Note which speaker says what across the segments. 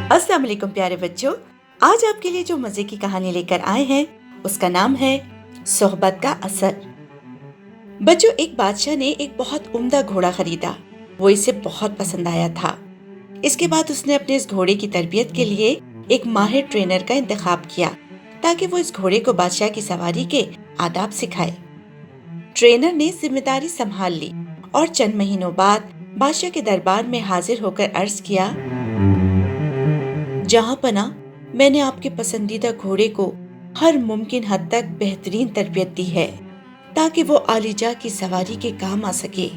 Speaker 1: अस्सलाम वालेकुम प्यारे बच्चों। आज आपके लिए जो मजे की कहानी लेकर आए हैं उसका नाम है सोहबत का असर। बच्चों, एक बादशाह ने एक बहुत उम्दा घोड़ा खरीदा। वो इसे बहुत पसंद आया था। इसके बाद उसने अपने इस घोड़े की तरबियत के लिए एक माहिर ट्रेनर का इंतखाब किया ताकि वो इस घोड़े को बादशाह की सवारी के आदाब सिखाए। ट्रेनर ने जिम्मेदारी संभाल ली और चंद महीनों बाद बादशाह के दरबार में हाजिर होकर अर्ज किया, जहां पना, मैंने आपके पसंदीदा घोड़े को हर मुमकिन हद तक बेहतरीन तरबियत दी है ताकि वो आलिजा की सवारी के काम आ सके।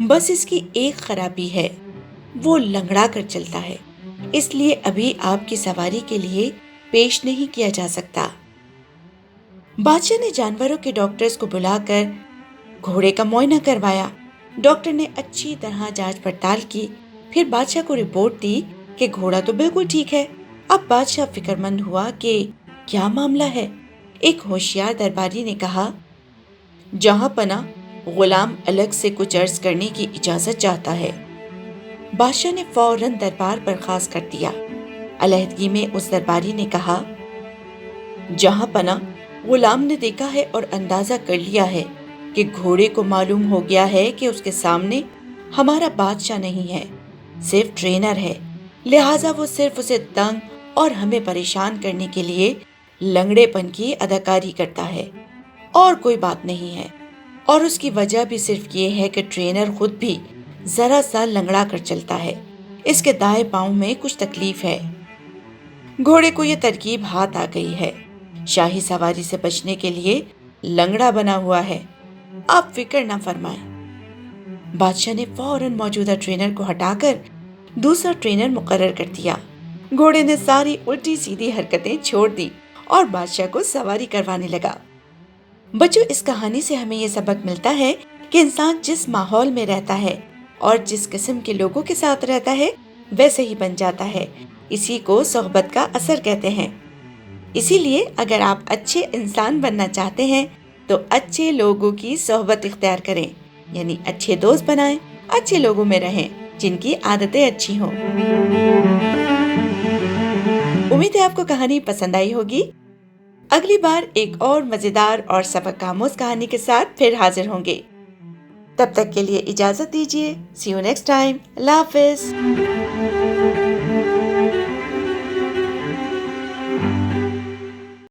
Speaker 1: बस इसकी एक खराबी है, वो लंगड़ा कर चलता है, इसलिए अभी आपकी सवारी के लिए पेश नहीं किया जा सकता। बादशाह ने जानवरों के डॉक्टर्स को बुलाकर घोड़े का मुआयना करवाया। डॉक्टर ने अच्छी तरह जांच पड़ताल की, फिर बादशाह को रिपोर्ट दी कि घोड़ा तो बिल्कुल ठीक है। अब बादशाह फिक्रमंद हुआ कि क्या मामला है। एक होशियार दरबारी ने कहा, जहां पना, गुलाम अलग से कुछ अर्ज करने की इजाजत चाहता है। बादशाह ने फौरन दरबार बर्खास्त कर दिया। अलहदगी में उस दरबारी ने कहा, जहां पना, गुलाम ने देखा है और अंदाजा कर लिया है कि घोड़े को मालूम हो गया है कि उसके सामने हमारा बादशाह नहीं है, सिर्फ ट्रेनर है। लिहाजा वो सिर्फ उसे तंग और हमें परेशान करने के लिए लंगड़ेपन की अदाकारी करता है और कोई बात नहीं है। और उसकी वजह भी सिर्फ ये है कि ट्रेनर खुद भी जरा सा लंगड़ा कर चलता है। इसके दाएं पांव में कुछ तकलीफ है। घोड़े को ये तरकीब हाथ आ गई है। शाही सवारी से बचने के लिए लंगड़ा बना हुआ है। आप फिक्र ना फरमाएं। बादशाह ने फौरन मौजूदा ट्रेनर को हटाकर दूसरा ट्रेनर मुकर्रर कर दिया। घोड़े ने सारी उल्टी सीधी हरकतें छोड़ दी और बादशाह को सवारी करवाने लगा। बच्चों, इस कहानी से हमें ये सबक मिलता है कि इंसान जिस माहौल में रहता है और जिस किस्म के लोगों के साथ रहता है वैसे ही बन जाता है। इसी को सोहबत का असर कहते हैं। इसीलिए अगर आप अच्छे इंसान बनना चाहते हैं तो अच्छे लोगों की सोहबत इख्तियार करें, यानी अच्छे दोस्त बनाएं, अच्छे लोगों में रहें जिनकी आदतें अच्छी हों। उम्मीद है आपको कहानी पसंद आई होगी। अगली बार एक और मजेदार और सबक आमोज कहानी के साथ फिर हाजिर होंगे। तब तक के लिए इजाजत दीजिए। See you next time. Allah Hafiz.